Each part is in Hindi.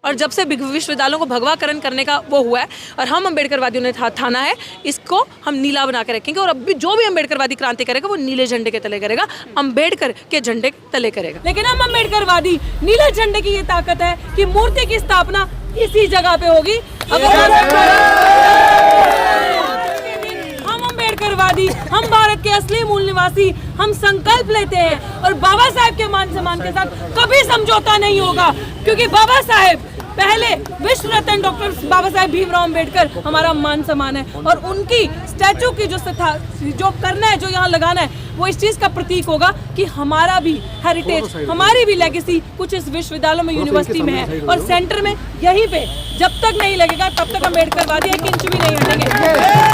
और जब से विश्वविद्यालयों को भगवाकरण करने का वो हुआ है और हम अम्बेडकरवादियों ने ठाना है, इसको हम नीला बना के रखेंगे। और अब भी जो भी अम्बेडकरवादी क्रांति करेगा वो नीले झंडे के तले करेगा, अम्बेडकर के झंडे के तले करेगा। लेकिन हम अम्बेडकरवादी, नीले झंडे की ये ताकत है कि मूर्ति की स्थापना इसी जगह पे होगी। हम अम्बेडकरवादी, हम भारत के असली मूल निवासी, हम संकल्प लेते हैं और बाबा साहेब के मान सम्मान के साथ कभी समझौता नहीं होगा, क्योंकि बाबा साहेब पहले विश्व रत्न डॉक्टर बाबा साहेब भीमराव अम्बेडकर हमारा मान सम्मान है। और उनकी स्टैचू की जो करना है, जो यहाँ लगाना है, वो इस चीज का प्रतीक होगा कि हमारा भी हेरिटेज, हमारी भी लेगेसी कुछ इस विश्वविद्यालय में, यूनिवर्सिटी में है। और सेंटर में यहीं पे जब तक नहीं लगेगा तब तक अम्बेडकरवादी 1 इंच भी नहीं हटेंगे।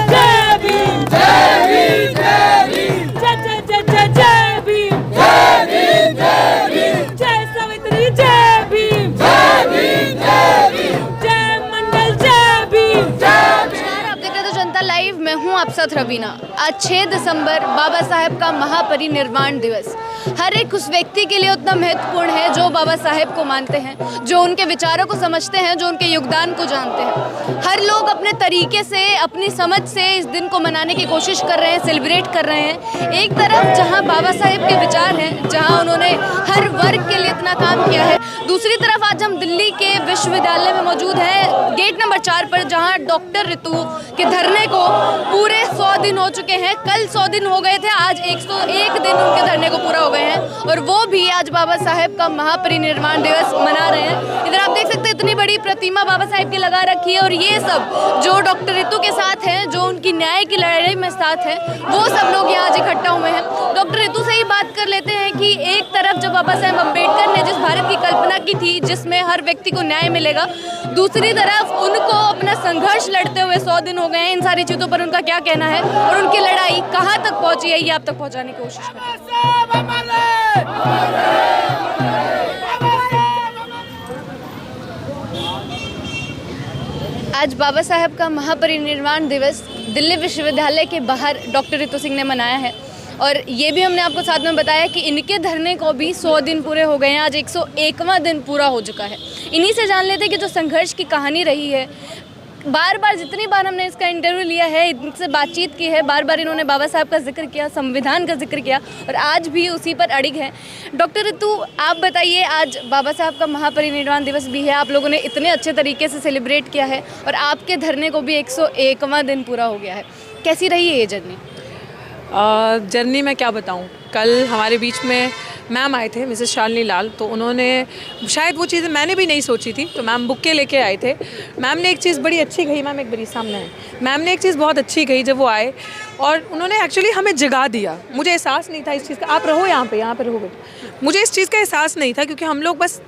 जय भीम, जय भीम, जय भीम, जय जय जय जय जय भीम, जय भीम, जय भीम, जय सावित्री, जय भीम, जय भीम, जय भीम, जय मंडल, जय भीम, जय भीम। आप देख रहे हो जनता लाइव, मैं हूं आप साथ रवीना। आज 6 दिसंबर बाबा साहेब का महापरिनिर्वाण दिवस हर एक उस व्यक्ति के लिए उतना महत्वपूर्ण है जो बाबा साहेब को मानते हैं, जो उनके विचारों को समझते हैं, जो उनके योगदान को जानते हैं। हर लोग अपने तरीके से, अपनी समझ से इस दिन को मनाने की कोशिश कर रहे हैं, सेलिब्रेट कर रहे हैं। एक तरफ जहां बाबा साहेब के विचार हैं, जहां उन्होंने हर वर्ग के लिए इतना काम किया है, दूसरी तरफ आज हम दिल्ली के विश्वविद्यालय में मौजूद हैं, गेट नंबर 4 पर, जहां डॉक्टर ऋतु के धरने को पूरे 100 दिन हो चुके हैं। कल 100 दिन हो गए थे, आज 101 दिन उनके धरने को पूरा हो गए हैं और वो भी आज बाबा साहेब का महापरिनिर्वाण दिवस मना रहे हैं। इधर आप देख सकते हैं इतनी बड़ी प्रतिमा बाबा साहेब की लगा रखी है और ये सब जो डॉक्टर ऋतु के साथ हैं, जो उनकी न्याय की लड़ाई में साथ हैं, वो सब लोग यहाँ आज इकट्ठा हुए हैं। डॉक्टर ऋतु से ही बात कर लेते हैं कि एक तरफ जब बाबा साहेब अम्बेडकर ने जिस भारत की कल्पना की थी, जिसमें हर व्यक्ति को न्याय मिलेगा, दूसरी तरफ उनको अपना संघर्ष लड़ते हुए 100 दिन हो गए हैं। इन सारी चीज़ों पर उनका क्या कहना है और उनकी लड़ाई कहाँ तक पहुँची है, ये आप तक पहुँचाने की कोशिश करें। आज बाबा साहेब का महापरिनिर्वाण दिवस दिल्ली विश्वविद्यालय के बाहर डॉक्टर ऋतु सिंह ने मनाया है और ये भी हमने आपको साथ में बताया कि इनके धरने को भी 100 दिन पूरे हो गए हैं। आज 101वां दिन पूरा हो चुका है। इन्हीं से जान लेते हैं कि जो संघर्ष की कहानी रही है, बार बार जितनी बार हमने इसका इंटरव्यू लिया है, इनसे बातचीत की है, बार बार इन्होंने बाबा साहब का जिक्र किया, संविधान का जिक्र किया और आज भी उसी पर अड़िग है। डॉक्टर ऋतु, आप बताइए, आज बाबा साहब का महापरिनिर्वाण दिवस भी है, आप लोगों ने इतने अच्छे तरीके से सेलिब्रेट किया है और आपके धरने को भी 101वां दिन पूरा हो गया है। कैसी रही है ये जर्नी? जर्नी मैं क्या बताऊँ। कल हमारे बीच में मैम आए थे, मिसेस शालिनी लाल, तो उन्होंने शायद वो चीज़ें मैंने भी नहीं सोची थी, तो मैम बुक के लेके आए थे। मैम ने एक चीज़ बड़ी अच्छी कही, मैम एक बड़ी सामने है, मैम ने एक चीज़ बहुत अच्छी कही जब वो आए और उन्होंने एक्चुअली हमें जगा दिया। मुझे एहसास नहीं था इस चीज़ का, आप रहो यहाँ पे रहो बेटा, मुझे इस चीज़ का एहसास नहीं था क्योंकि हम लोग बस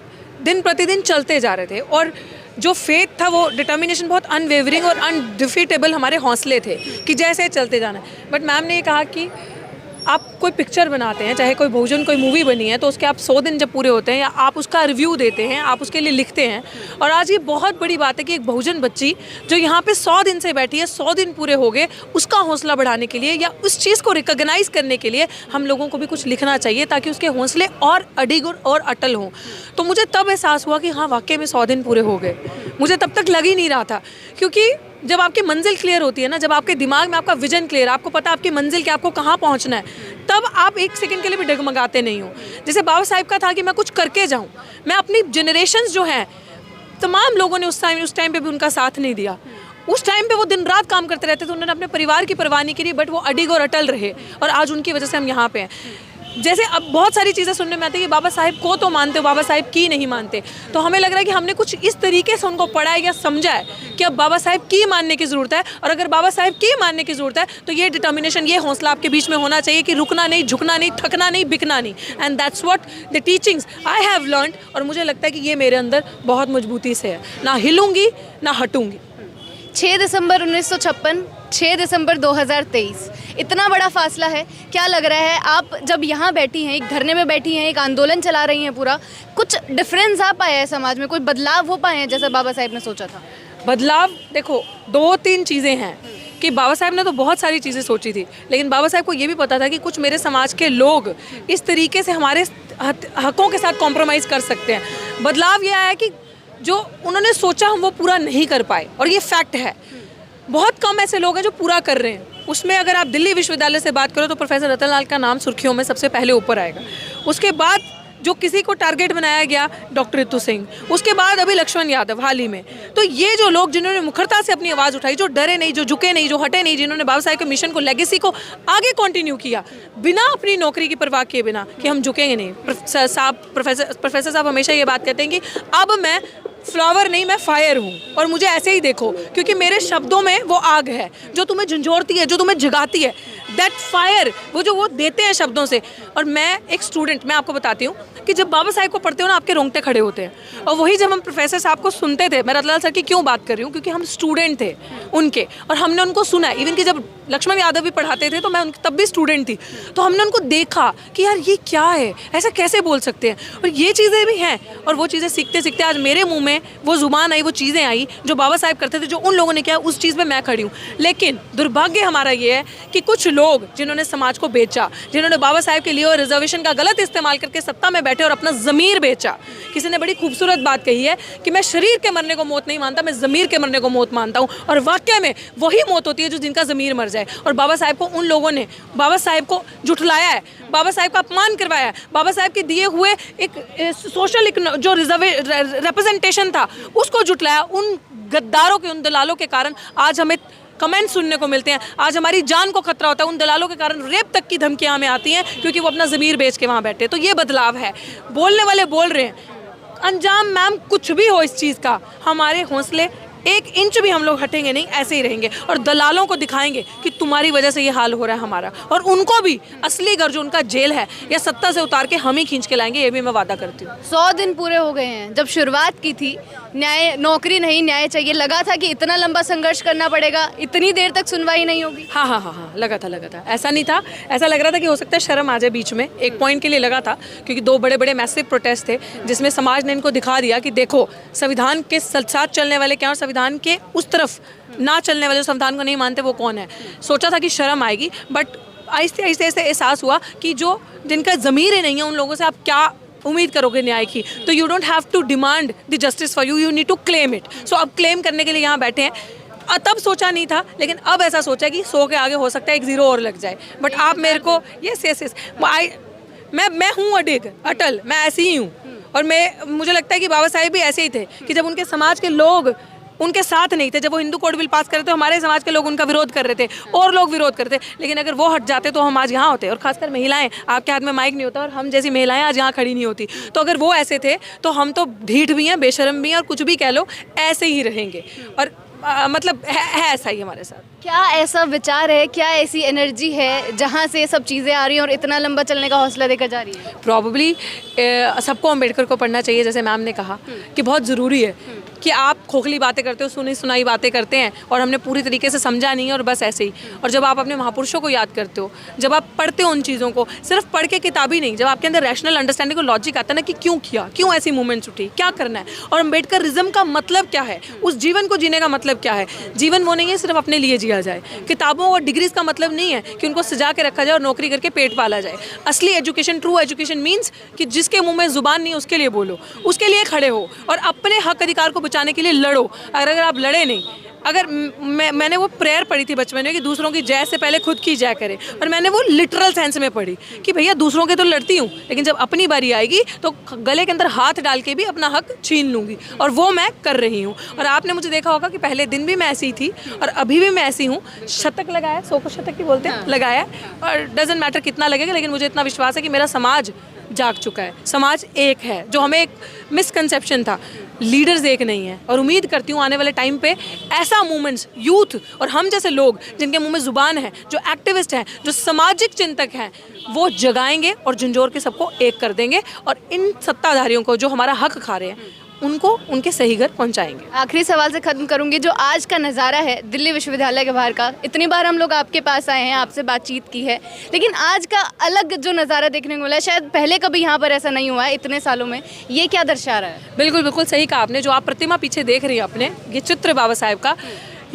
दिन प्रतिदिन चलते जा रहे थे और जो फेथ था, वो डिटर्मिनेशन बहुत अनवेवरिंग और अनडिफीटेबल हमारे हौसले थे कि जैसे चलते जाना है। बट मैम ने ये कहा कि आप कोई पिक्चर बनाते हैं, चाहे कोई बहुजन कोई मूवी बनी है, तो उसके आप 100 दिन जब पूरे होते हैं या आप उसका रिव्यू देते हैं, आप उसके लिए लिखते हैं। और आज ये बहुत बड़ी बात है कि एक बहुजन बच्ची जो यहाँ पे 100 दिन से बैठी है, 100 दिन पूरे हो गए, उसका हौसला बढ़ाने के लिए या उस चीज़ को रिकॉग्नाइज़ करने के लिए हम लोगों को भी कुछ लिखना चाहिए ताकि उसके हौसले और अडिग और अटल हों। तो मुझे तब एहसास हुआ कि हाँ, वाकई में 100 दिन पूरे हो गए। मुझे तब तक लग ही नहीं रहा था, क्योंकि जब आपकी मंजिल क्लियर होती है ना, जब आपके दिमाग में आपका विजन क्लियर, आपको पता आपकी मंजिल कि आपको कहाँ पहुँचना है, तब आप 1 सेकंड के लिए भी डगमगाते नहीं हो। जैसे बाबा साहिब का था कि मैं कुछ करके जाऊँ। मैं अपनी जनरेशन्स जो हैं, तमाम लोगों ने उस टाइम पे भी उनका साथ नहीं दिया। उस टाइम पे वो दिन रात काम करते रहते थे, उन्होंने अपने परिवार की परवाह नहीं करी, बट वो अडिग और अटल रहे और आज उनकी वजह से हम यहाँ पे हैं। जैसे अब बहुत सारी चीज़ें सुनने में आती है कि बाबा साहिब को तो मानते हो, बाबा साहिब की नहीं मानते, तो हमें लग रहा है कि हमने कुछ इस तरीके से उनको पढ़ा है या समझा है कि अब बाबा साहिब की मानने की ज़रूरत है। और अगर बाबा साहिब की मानने की ज़रूरत है तो ये डिटर्मिनेशन, ये हौसला आपके बीच में होना चाहिए कि रुकना नहीं, झुकना नहीं, थकना नहीं, बिकना नहीं। And that's what the teachings I have learned. और मुझे लगता है कि ये मेरे अंदर बहुत मजबूती से है, ना हिलूंगी ना हटूंगी। 6 दिसंबर 1956, 6 दिसंबर 2023, इतना बड़ा फासला है। क्या लग रहा है, आप जब यहाँ बैठी हैं, एक धरने में बैठी हैं, एक आंदोलन चला रही हैं पूरा, कुछ डिफरेंस आ पाया है समाज में, कोई बदलाव हो पाए हैं जैसे बाबा साहेब ने सोचा था? बदलाव देखो, 2-3 चीज़ें हैं कि बाबा साहेब ने तो बहुत सारी चीज़ें सोची थी, लेकिन बाबा साहेब को ये भी पता था कि कुछ मेरे समाज के लोग इस तरीके से हमारे हकों के साथ कॉम्प्रोमाइज़ कर सकते हैं। बदलाव ये आया कि जो उन्होंने सोचा हम वो पूरा नहीं कर पाए, और ये फैक्ट है। बहुत कम ऐसे लोग हैं जो पूरा कर रहे हैं। उसमें अगर आप दिल्ली विश्वविद्यालय से बात करो तो प्रोफेसर रतन लाल का नाम सुर्खियों में सबसे पहले ऊपर आएगा। उसके बाद जो किसी को टारगेट बनाया गया, डॉक्टर रितु सिंह, उसके बाद अभी लक्ष्मण यादव हाल ही में। तो ये जो लोग जिन्होंने मुखरता से अपनी आवाज़ उठाई, जो डरे नहीं, जो झुके नहीं, जो हटे नहीं, जिन्होंने बाबा साहेब के मिशन को, लेगेसी को आगे कंटिन्यू किया बिना अपनी नौकरी की परवाह किए बिना कि हम झुकेंगे नहीं। प्रोफेसर साहब हमेशा ये बात कहते हैं कि अब मैं फ्लावर नहीं, मैं फायर हूँ, और मुझे ऐसे ही देखो, क्योंकि मेरे शब्दों में वो आग है जो तुम्हें झंझोरती है, जो तुम्हें जगाती है। दैट फायर, वो जो वो देते हैं शब्दों से। और मैं एक स्टूडेंट, मैं आपको बताती हूँ कि जब बाबा साहेब को पढ़ते हो ना, आपके रोंगटे खड़े होते हैं। और वही जब हम प्रोफेसर साहब को सुनते थे, मैं रतनलाल सर की क्यों बात कर रही हूँ, क्योंकि हम स्टूडेंट थे उनके, और हमने उनको सुना। इवन कि जब लक्ष्मण यादव भी पढ़ाते थे तो मैं तब भी स्टूडेंट थी, तो हमने उनको देखा कि यार ये क्या है, ऐसा कैसे बोल सकते हैं। और ये चीज़ें भी हैं, और वो चीज़ें सीखते सीखते आज मेरे मुंह में वो जुबान आई, वो चीज़ें आई जो बाबा साहेब करते थे, जो उन लोगों ने किया, उस चीज़ में मैं खड़ी हूँ। लेकिन दुर्भाग्य हमारा ये है कि कुछ लोग जिन्होंने समाज को बेचा, जिन्होंने बाबा साहेब के लिए और रिजर्वेशन का गलत इस्तेमाल करके सत्ता में बैठे और अपना ज़मीर बेचा। किसी ने बड़ी खूबसूरत बात कही है कि मैं शरीर के मरने को मौत नहीं मानता, मैं ज़मीर के मरने को मौत मानता हूँ। और वाकई में वही मौत होती है जो जिनका ज़मीर मर जाए। और बाबा साहेब को उन लोगों ने, बाबा साहेब को जुठलाया है, बाबा साहेब का अपमान करवाया है, बाबा साहेब के दिए हुए एक सोशल जो रिप्रेजेंटेशन था उसको जुटलाया। उन गद्दारों के, उन दलालों के कारण आज हमें कमेंट सुनने को मिलते हैं, आज हमारी जान को खतरा होता है। उन दलालों के कारण रेप तक की धमकियां हमें आती हैं, क्योंकि वो अपना ज़मीर बेच के वहाँ बैठे। तो ये बदलाव है। बोलने वाले बोल रहे हैं, अंजाम मैम कुछ भी हो इस चीज़ का, हमारे हौसले 1 इंच भी हम लोग हटेंगे नहीं, ऐसे ही रहेंगे। और दलालों को दिखाएंगे कि तुम्हारी वजह से ये हाल हो रहा है हमारा, और उनको भी असली घर जो उनका जेल है या सत्ता से उतार के हम ही खींच के लाएंगे, ये भी मैं वादा करती हूँ। 100 दिन पूरे हो गए हैं। जब शुरुआत की थी, न्याय, नौकरी नहीं, न्याय चाहिए, लगा था कि इतना लंबा संघर्ष करना पड़ेगा, इतनी देर तक सुनवाई नहीं होगी। हाँ, लगा था। ऐसा नहीं था, ऐसा लग रहा था कि हो सकता है शर्म आ जाए बीच में, एक पॉइंट के लिए लगा था, क्योंकि 2 बड़े मैसिव प्रोटेस्ट थे जिसमें समाज ने इनको दिखा दिया कि देखो संविधान के साथ चलने वाले क्या और संविधान के उस तरफ ना चलने वाले, संविधान को नहीं मानते, वो कौन है। सोचा था कि शर्म आएगी, बट आहिस्ते आहिस्ते एहसास हुआ कि जो जिनका ज़मीर ही नहीं है, उन लोगों से आप क्या उम्मीद करोगे न्याय की। तो you don't have to demand the justice for you, you need to claim it. So अब क्लेम करने के लिए यहाँ बैठे हैं। तब सोचा नहीं था, लेकिन अब ऐसा सोचा है कि 100 के आगे हो सकता है 1 0 और लग जाए। बट आप मेरे को यस मैं हूँ अटल, मैं ऐसी ही हूँ। और मुझे लगता है कि बाबा साहेब भी ऐसे ही थे कि जब उनके समाज के लोग उनके साथ नहीं थे, जब वो हिंदू कोड बिल पास कर रहे थे, हमारे समाज के लोग उनका विरोध कर रहे थे और लोग विरोध करते। लेकिन अगर वो हट जाते तो हम आज यहाँ होते। और खासकर महिलाएं, आपके हाथ में माइक नहीं होता और हम जैसी महिलाएं आज यहाँ खड़ी नहीं होती। तो अगर वो ऐसे थे तो हम तो ढीठ भी हैं, बेशर्म भी हैं, और कुछ भी कह लो, ऐसे ही रहेंगे। और मतलब है ऐसा ही हमारे साथ। क्या ऐसा विचार है, क्या ऐसी एनर्जी है जहाँ से ये सब चीज़ें आ रही हैं और इतना लंबा चलने का हौसला देकर जा रही है? प्रॉबली सबको अम्बेडकर को पढ़ना चाहिए, जैसे मैम ने कहा कि बहुत ज़रूरी है कि आप खोखली बातें करते हो, सुनी सुनाई बातें करते हैं और हमने पूरी तरीके से समझा नहीं है और बस ऐसे ही। और जब आप अपने महापुरुषों को याद करते हो, जब आप पढ़ते हो उन चीज़ों को, सिर्फ पढ़ के किताबी नहीं, जब आपके अंदर रैशनल अंडरस्टैंडिंग और लॉजिक आता है ना कि क्यों किया, क्यों ऐसी मूवमेंट्स उठी, क्या करना है और अम्बेडकरिज्म का मतलब क्या है, उस जीवन को जीने का मतलब क्या है। जीवन वो नहीं है सिर्फ अपने लिए जिया जाए। किताबों और डिग्रीज का मतलब नहीं है कि उनको सजा के रखा जाए और नौकरी करके पेट पाला जाए। असली एजुकेशन, ट्रू एजुकेशन मीन्स कि जिसके मुंह में जुबान नहीं उसके लिए बोलो, उसके लिए खड़े हो और अपने हक अधिकार को बचाने के लिए लड़ो। अगर आप लड़े नहीं, अगर मैंने वो प्रेयर पढ़ी थी बचपन में कि दूसरों की जय से पहले खुद की जय करे, और मैंने वो लिटरल सेंस में पढ़ी कि भैया दूसरों के तो लड़ती हूँ, लेकिन जब अपनी बारी आएगी तो गले के अंदर हाथ डाल के भी अपना हक छीन लूँगी, और वो मैं कर रही हूँ। और आपने मुझे देखा होगा कि पहले दिन भी मैं ऐसी थी और अभी भी मैं ऐसी हूँ। शतक लगाया, 100 को शतक ही बोलते हैं, लगाया, और डजेंट मैटर कितना लगेगा, लेकिन मुझे इतना विश्वास है कि मेरा समाज जाग चुका है। समाज एक है, जो हमें एक मिसकंसेप्शन था, लीडर्स एक नहीं है। और उम्मीद करती हूँ आने वाले टाइम पे ऐसा मूवमेंट्स, यूथ और हम जैसे लोग जिनके मुंह में जुबान है, जो एक्टिविस्ट हैं, जो सामाजिक चिंतक हैं, वो जगाएंगे और झंझोर के सबको एक कर देंगे और इन सत्ताधारियों को जो हमारा हक खा रहे हैं उनको उनके सही घर पहुंचाएंगे। आखिरी सवाल से ख़त्म करूंगी, जो आज का नज़ारा है दिल्ली विश्वविद्यालय के बाहर का, इतनी बार हम लोग आपके पास आए हैं, आपसे बातचीत की है, लेकिन आज का अलग जो नज़ारा देखने को मिला है, शायद पहले कभी यहाँ पर ऐसा नहीं हुआ है इतने सालों में, ये क्या दर्शा रहा है? बिल्कुल बिल्कुल सही कहा आपने। जो आप प्रतिमा पीछे देख रही हैं अपने, ये चित्र बाबा साहेब का,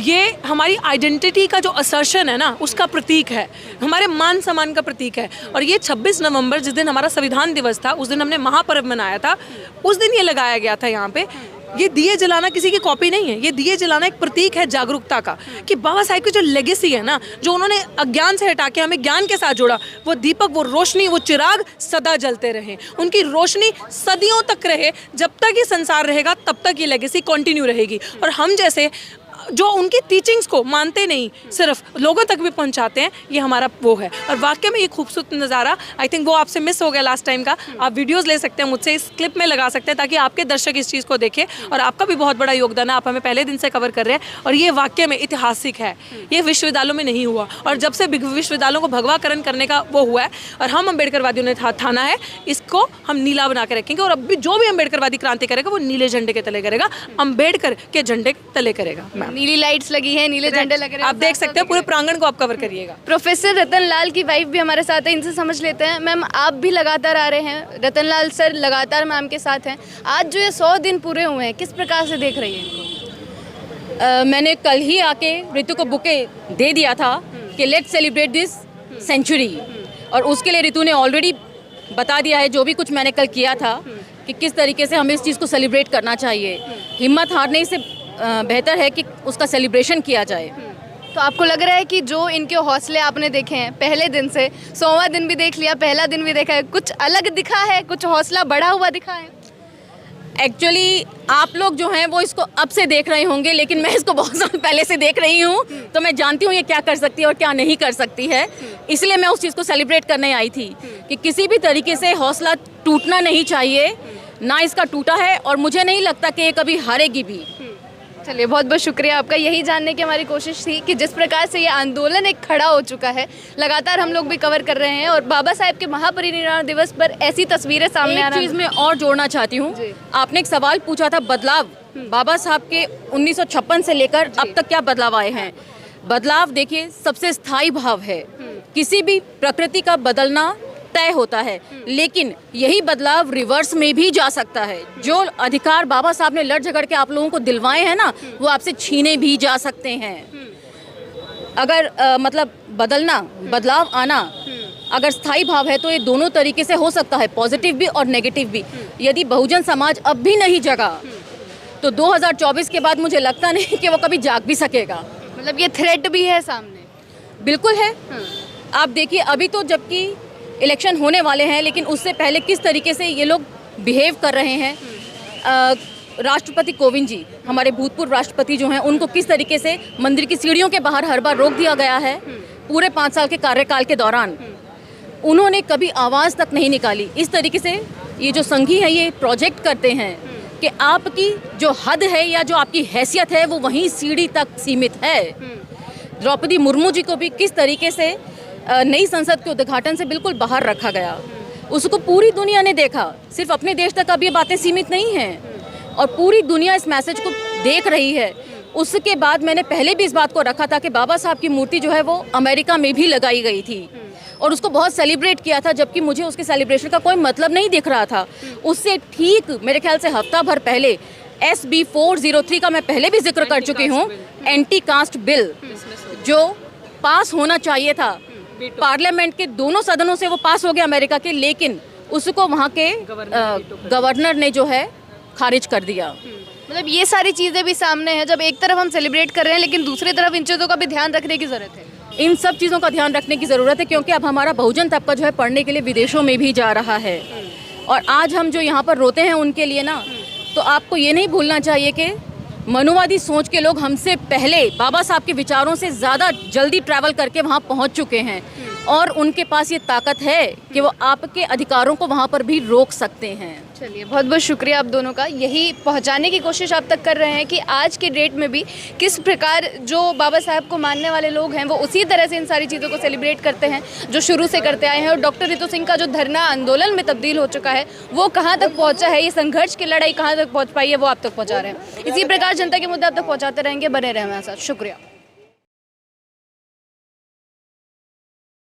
ये हमारी आइडेंटिटी का जो असर्शन है ना, उसका प्रतीक है, हमारे मान सम्मान का प्रतीक है। और ये 26 नवंबर जिस दिन हमारा संविधान दिवस था, उस दिन हमने महापर्व मनाया था, उस दिन ये लगाया गया था यहाँ पे ये दिए जलाना किसी की कॉपी नहीं है, ये दिए जलाना एक प्रतीक है जागरूकता का, कि बाबा साहब की जो लेगेसी है ना, जो उन्होंने अज्ञान से हटा के हमें ज्ञान के साथ जोड़ा, वो दीपक, वो रोशनी, वो चिराग सदा जलते रहे, उनकी रोशनी सदियों तक रहे। जब तक ये संसार रहेगा तब तक ये लेगेसी कंटिन्यू रहेगी। और हम जैसे जो उनकी टीचिंग्स को मानते नहीं, सिर्फ लोगों तक भी पहुंचाते हैं, ये हमारा वो है। और वाकई में ये खूबसूरत नज़ारा, आई थिंक वो आपसे मिस हो गया लास्ट टाइम का। आप वीडियोस ले सकते हैं मुझसे, इस क्लिप में लगा सकते हैं, ताकि आपके दर्शक इस चीज़ को देखें। और आपका भी बहुत बड़ा योगदान है, आप हमें पहले दिन से कवर कर रहे हैं, और ये वाकई में ऐतिहासिक है। ये विश्वविद्यालयों में नहीं हुआ, और जब से विश्वविद्यालयों को भगवाकरण करने का वो हुआ है, और हम अम्बेडकरवादियों ने ठाना है, इसको हम नीला बना के रखेंगे। और अब भी जो भी अम्बेडकरवादी क्रांति करेगा वो नीले झंडे के तले करेगा, अम्बेडकर के झंडे के तले करेगा। नीली लाइट्स लगी है, नीले झंडे लग रहे हैं, आप देख सकते हैं, पूरे प्रांगण को आप कवर करिएगा। प्रोफेसर रतन लाल की वाइफ भी हमारे साथ है, इनसे समझ लेते हैं। मैम, आप भी लगातार आ रहे हैं, रतन लाल सर लगातार मैम के साथ हैं। आज जो ये 100 दिन पूरे हुए हैं, किस प्रकार से देख रही हैं? मैंने कल ही आके ऋतु को बुके दे दिया था कि लेट्स सेलिब्रेट दिस सेंचुरी, और उसके लिए ऋतु ने ऑलरेडी बता दिया है जो भी कुछ मैंने कल किया था कि किस तरीके से हमें इस चीज़ को सेलिब्रेट करना चाहिए। हिम्मत हारने से बेहतर है कि उसका सेलिब्रेशन किया जाए। तो आपको लग रहा है कि जो इनके हौसले आपने देखे हैं पहले दिन से, 100वां दिन भी देख लिया, पहला दिन भी देखा है, कुछ अलग दिखा है, कुछ हौसला बढ़ा हुआ दिखा है? एक्चुअली आप लोग जो हैं वो इसको अब से देख रहे होंगे, लेकिन मैं इसको बहुत साल पहले से देख रही हूँ, तो मैं जानती हूँ ये क्या कर सकती है और क्या नहीं कर सकती है। इसलिए मैं उस चीज़ को सेलिब्रेट करने आई थी कि किसी भी तरीके से हौसला टूटना नहीं चाहिए, ना इसका टूटा है, और मुझे नहीं लगता कि ये कभी हारेगी भी। चलिए, बहुत बहुत शुक्रिया आपका। यही जानने की हमारी कोशिश थी कि जिस प्रकार से ये आंदोलन एक खड़ा हो चुका है, लगातार हम लोग भी कवर कर रहे हैं, और बाबा साहेब के महापरिनिर्वाण दिवस पर ऐसी तस्वीरें सामने आ रही हैं। एक चीज़ मैं और जोड़ना चाहती हूँ, आपने एक सवाल पूछा था बदलाव, बाबा साहब के 1956 से लेकर अब तक क्या बदलाव आए हैं। बदलाव देखिए सबसे स्थायी भाव है, किसी भी प्रकृति का बदलना तय होता है, लेकिन यही बदलाव रिवर्स में भी जा सकता है। जो अधिकार बाबा साहब ने लड़ झगड़ के आप लोगों को दिलवाए हैं ना, वो आपसे छीने भी जा सकते हैं। अगर मतलब बदलना, बदलाव आना अगर स्थायी भाव है तो ये दोनों तरीके से हो सकता है, पॉजिटिव भी और नेगेटिव भी। यदि बहुजन समाज अब भी नहीं जगा तो 2024 के बाद मुझे लगता नहीं कि वो कभी जाग भी सकेगा। मतलब ये थ्रेट भी है सामने? बिल्कुल है। आप देखिए, अभी तो जबकि इलेक्शन होने वाले हैं, लेकिन उससे पहले किस तरीके से ये लोग बिहेव कर रहे हैं। राष्ट्रपति कोविंद जी, हमारे भूतपूर्व राष्ट्रपति जो हैं, उनको किस तरीके से मंदिर की सीढ़ियों के बाहर हर बार रोक दिया गया है। पूरे 5 साल के कार्यकाल के दौरान उन्होंने कभी आवाज़ तक नहीं निकाली। इस तरीके से ये जो संघी है ये प्रोजेक्ट करते हैं कि आपकी जो हद है या जो आपकी हैसियत है वो वहीं सीढ़ी तक सीमित है। द्रौपदी मुर्मू जी को भी किस तरीके से नई संसद के उद्घाटन से बिल्कुल बाहर रखा गया, उसको पूरी दुनिया ने देखा। सिर्फ अपने देश तक अब ये बातें सीमित नहीं हैं, और पूरी दुनिया इस मैसेज को देख रही है। उसके बाद मैंने पहले भी इस बात को रखा था कि बाबा साहब की मूर्ति जो है वो अमेरिका में भी लगाई गई थी, और उसको बहुत सेलिब्रेट किया था, जबकि मुझे उसके सेलिब्रेशन का कोई मतलब नहीं दिख रहा था। उससे ठीक मेरे ख्याल से हफ्ता भर पहले SB 403 का मैं पहले भी जिक्र कर चुकी हूँ, एंटी कास्ट बिल, जो पास होना चाहिए था पार्लियामेंट के दोनों सदनों से, वो पास हो गया अमेरिका के, लेकिन उसको वहाँ के गवर्नर ने जो है खारिज कर दिया। मतलब ये सारी चीज़ें भी सामने हैं, जब एक तरफ हम सेलिब्रेट कर रहे हैं लेकिन दूसरी तरफ इन चीज़ों का भी ध्यान रखने की ज़रूरत है। इन सब चीज़ों का ध्यान रखने की ज़रूरत है, क्योंकि अब हमारा बहुजन तबका जो है पढ़ने के लिए विदेशों में भी जा रहा है। और आज हम जो यहाँ पर रोते हैं उनके लिए ना, तो आपको ये नहीं भूलना चाहिए कि मनुवादी सोच के लोग हमसे पहले बाबा साहब के विचारों से ज़्यादा जल्दी ट्रैवल करके वहाँ पहुँच चुके हैं, और उनके पास ये ताकत है कि वो आपके अधिकारों को वहाँ पर भी रोक सकते हैं। चलिए, बहुत बहुत शुक्रिया आप दोनों का। यही पहुंचाने की कोशिश आप तक कर रहे हैं कि आज के डेट में भी किस प्रकार जो बाबा साहब को मानने वाले लोग हैं वो उसी तरह से इन सारी चीज़ों को सेलिब्रेट करते हैं जो शुरू से करते आए हैं। और डॉक्टर रितु सिंह का जो धरना आंदोलन में तब्दील हो चुका है वो कहाँ तक पहुँचा है, ये संघर्ष की लड़ाई कहाँ तक पहुँच पाई है, वो आप तक पहुँचा रहे हैं। इसी प्रकार जनता के मुद्दे आप तक पहुँचाते रहेंगे। बने रहें हमारे साथ। शुक्रिया।